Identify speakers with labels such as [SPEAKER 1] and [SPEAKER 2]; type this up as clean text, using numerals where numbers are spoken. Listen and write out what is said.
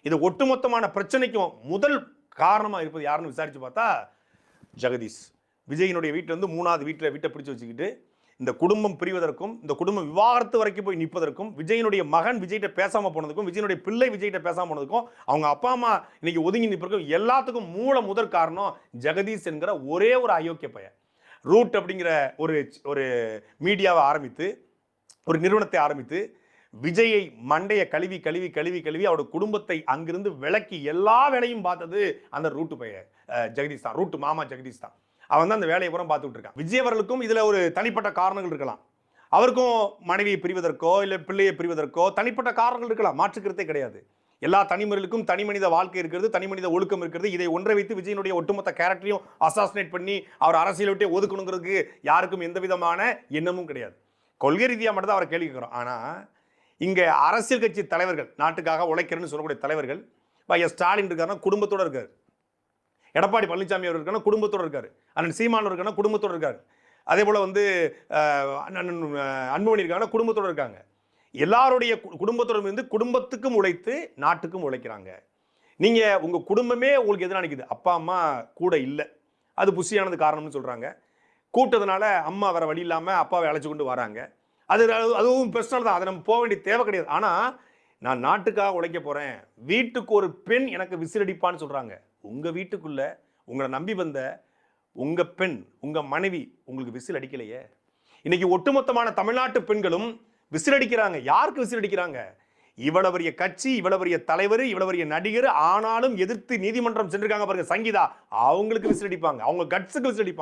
[SPEAKER 1] இது ஒட்டுமொத்தமான பிரச்சனைக்கும் முதல் காரணமாக இருப்பது யாருன்னு விசாரித்து பார்த்தா ஜெகதீஷ். விஜயினுடைய வீட்டில் இருந்து 3வது வீட்டை பிடிச்சு வச்சுக்கிட்டு இந்த குடும்பம் பிரிவதற்கும் இந்த குடும்பம் விவாகரத்து வரைக்கும் போய் நிற்பதற்கும் விஜயனுடைய மகன் விஜய்கிட்ட பேசாமல் போனதுக்கும் விஜயனுடைய பிள்ளை விஜய்கிட்ட பேசாமல் போனதுக்கும் அவங்க அப்பா அம்மா இன்னைக்கு ஒதுங்கி நிற்பதற்கும் எல்லாத்துக்கும் முதற் காரணம் ஜெகதீஷ் என்கிற ஒரே ஒரு அயோக்கிய பையன். ரூட் அப்படிங்கிற ஒரு மீடியாவை ஆரம்பித்து ஒரு நிறுவனத்தை ஆரம்பித்து விஜயை மண்டைய கழுவி அவரோட குடும்பத்தை அங்கிருந்து விலக்கி எல்லா வேலையும் பார்த்தது அந்த ரூட்டு பையன் ஜெகதீஷ் தான். ரூட்டு மாமா ஜெகதீஷ் தான். அவன் தான் அந்த வேலையை பூரா பார்த்துட்டு இருக்கான். விஜய் அவர்களுக்கும் இதுல ஒரு தனிப்பட்ட காரணங்கள் இருக்கலாம். அவருக்கும் மனைவியை பிரிவதற்கோ இல்லை பிள்ளையை பிரிவதற்கோ தனிப்பட்ட காரணங்கள் இருக்கலாம், மாற்றுக்கிறதே கிடையாது. எல்லா தனிமனிதர்களுக்கும் தனி மனித வாழ்க்கை இருக்கிறது, தனி மனித ஒழுக்கம் இருக்கிறது. இதை ஒன்றை வைத்து விஜயனுடைய ஒட்டுமொத்த கேரக்டரையும் அசாசினேட் பண்ணி அவர் அரசியலை விட்டே ஒதுக்கணுங்கிறதுக்கு யாருக்கும் எந்த விதமான எண்ணமும் கிடையாது. கொள்கை ரீதியாக மட்டும் தான் அவரை கேள்வி கேட்கிறோம். ஆனால் இங்கே அரசியல் கட்சி தலைவர்கள், நாட்டுக்காக உழைக்கிறேன்னு சொல்லக்கூடிய தலைவர்கள், ஸ்டாலின் இருக்காருன்னா குடும்பத்தோடு இருக்காரு, எடப்பாடி பழனிசாமி அவர் இருக்காருன்னா குடும்பத்தோடு இருக்காரு, அண்ணன் சீமான் இருக்காருன்னா குடும்பத்தோடு இருக்காரு, அதே போல் அன்புமணி இருக்காங்கன்னா குடும்பத்தோடு இருக்காங்க. எல்லாருடைய குடும்பத்தோடு இருந்து குடும்பத்துக்கும் உழைத்து நாட்டுக்கும் உழைக்கிறாங்க. நீங்கள் உங்கள் குடும்பமே உங்களுக்கு எதிராக நிற்குது, அப்பா அம்மா கூட இல்லை, அது புஷியானது காரணம்னு சொல்கிறாங்க. கூட்டத்தினால அம்மா வேற வழி இல்லாமல் அப்பாவை அழைச்சி கொண்டு வராங்க. அதுவும் பிரச்சனை தான், அதை நம்ம போக வேண்டிய தேவை கிடையாது. ஆனால் நான் நாட்டுக்காக உழைக்க போகிறேன், வீட்டுக்கு ஒரு பெண் எனக்கு விசிலடிப்பான்னு சொல்கிறாங்க. உங்கள் வீட்டுக்குள்ள உங்களை நம்பி வந்த உங்கள் பெண், உங்கள் மனைவி உங்களுக்கு விசில் அடிக்கலையே. இன்னைக்கு ஒட்டுமொத்தமான தமிழ்நாட்டு பெண்களும் விசில் அடிக்கிறாங்க. யாருக்கு விசில் அடிக்கிறாங்க? இவ்வளவு பெரிய கட்சி, இவ்வளவு பெரிய தலைவர், இவ்வளவு பெரிய நடிகர், ஆனாலும் எதிர்த்து நீதிமன்றம் சென்றிருக்காங்க பாருங்க சங்கீதா, அவங்களுக்கு விசில் அடிப்பாங்க, அவங்க கட்ஸுக்கு விசில் அடிப்பாங்க.